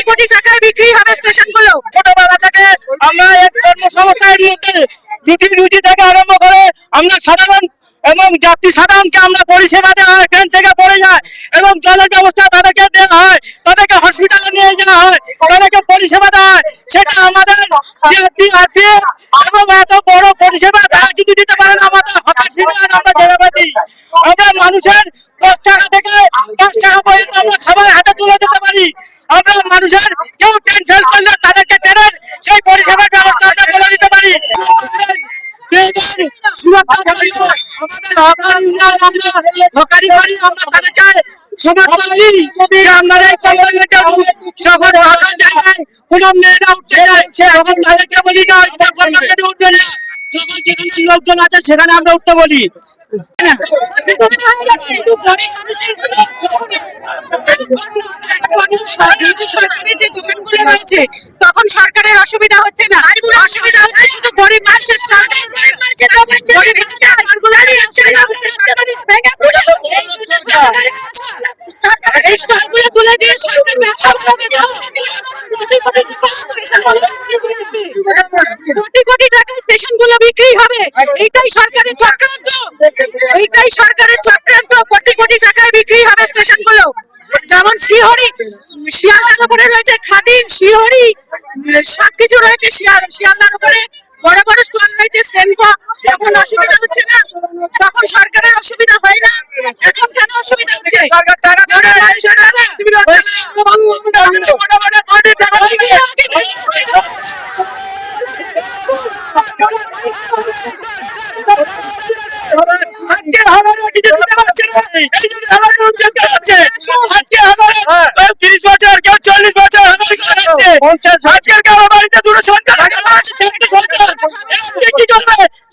কোটি টাকায় বিক্রি হবে স্টেশনগুলো। ছোটবেলা থেকে আমরা এক কর্মসংস্থানের মধ্যে রুটি থেকে আরম্ভ করে আমরা সাধারণ এবং যাত্রী সাধারণকে আমরা পরিষেবা দেওয়া হয়, ট্রেন থেকে পড়ে যায় এবং জলের ব্যবস্থা তাদেরকে দেওয়া হয়, তাদেরকে হসপিটালে নিয়ে যাওয়া হয়, তাদেরকে পরিষেবা দেওয়া হয়। সেটা আমাদের এবং এত বড় পরিষেবা তারা যদি দিতে পারেন আমাদের আমরা যেভাবে দিই, আমরা মানুষের 10 টাকা থেকে 5 টাকা পর্যন্ত আমরা খাবার হাতে তুলে দিতে পারি। আমরা মানুষের কেউ ট্রেন ফেল করলে তাদেরকে ট্রেনের সেই পরিষেবার ব্যবস্থা আমরা করে দিতে পারি। কোন মেয়েরা উঠতে যাচ্ছে এখন তাদেরকে বলি না উঠবে না, লোকজন আছে সেখানে আমরা উঠতে বলি। তখন সরকারের অসুবিধা হচ্ছে না, অসুবিধা হচ্ছে শুধু গরিব মানুষের। তুলে দিয়ে কোটি কোটি টাকা স্টেশন গুলো বিক্রি হবে, এইটাই সরকারের চক্রান্ত, এইটাই সরকারের চক্রান্ত। কোটি কোটি টাকায় বিক্রি হবে স্টেশন গুলো। যেমন শিহরি, শিয়ালদার উপরে রয়েছে খাদিম, শিহরি সবকিছু রয়েছে শিয়ালদার উপরে, বড় বড় স্টল রয়েছে সেনকো। এখন অসুবিধা হচ্ছে না, তখন সরকারের অসুবিধা হয় না, এখন কেন অসুবিধা হচ্ছে?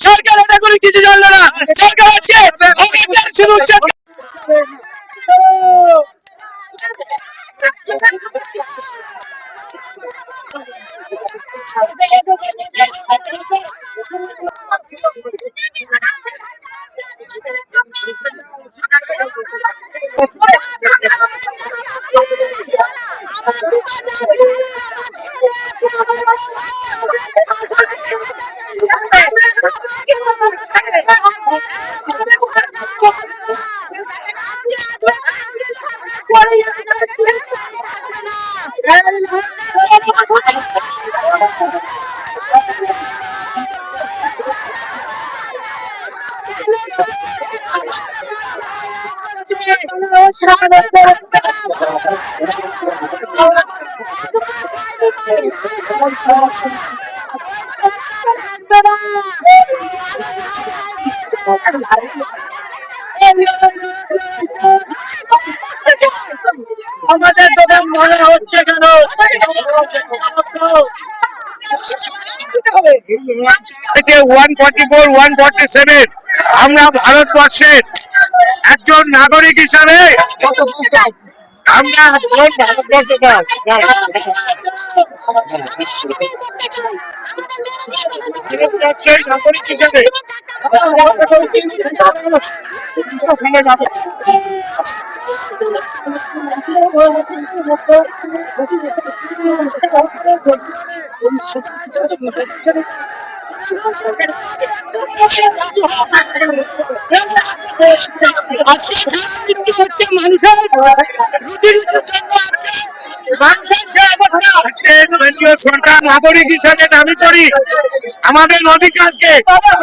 সরকার এটা করে কিছু জানলো না, সরকার আছে শুধু আমাদের যখন মনে হচ্ছে কেন 144, 147 আমরা ভারতবর্ষের একজন নাগরিক হিসাবে আমরা নাগরিক হিসাবে সরকার নাগরিক হিসাবে দাবি করি আমাদের অধিকারকে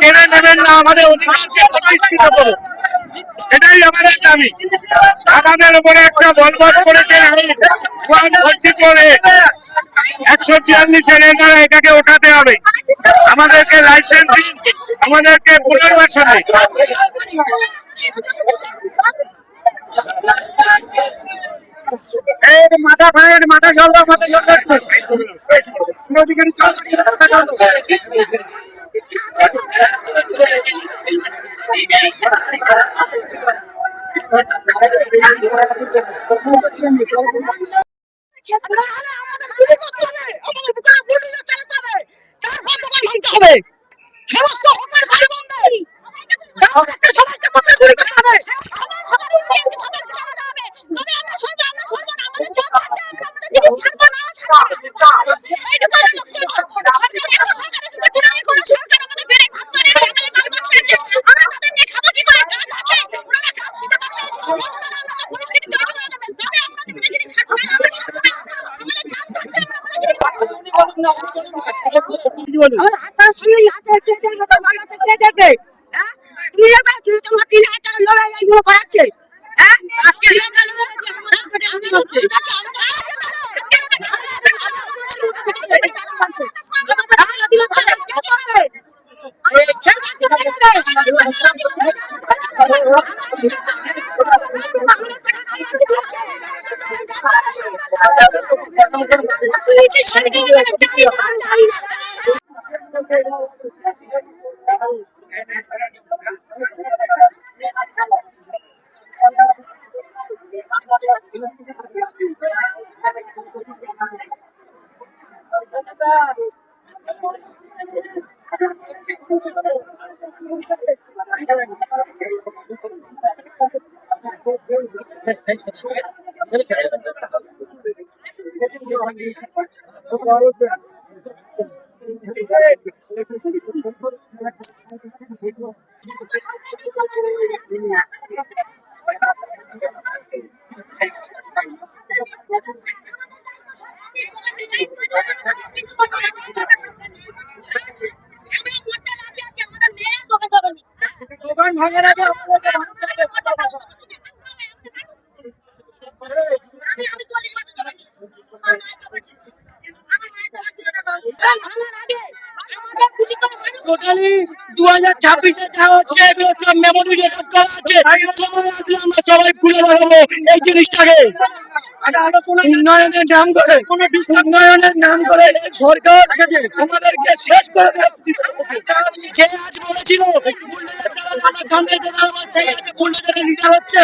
কেড়ে নেবেন না, আমাদের অধিকারকে প্রতিষ্ঠিত করুন। এটাই আমাদের দাবি। আমাদের উপরে একটা বলবৎ করেছে করে 146-এর দ্বারা এটাকে ওঠাতে হবে। আমাদেরকে লাইসেন্স দিন, আমাদেরকে পুনর্বাসন দিন। মাথা খায়, মাথা জল, মাথা জল। সমস্ত হকের ভাই বোনদের একটা সবাইকে কথা চুরি করতে হবে। দোকান ভাঙার আগে টোটালি 2026-এ যা হচ্ছে এগুলো সব মেমোরি রেকর্ড করা আছে। সময় আসলে আমরা সবাই খুলে দেখাবো এই জিনিসটাকে। উন্নয়নের নাম করে সরকার আমাদেরকে শেষ করে দেয়। যে আজ বলেছিল সামনে লিডার হচ্ছে।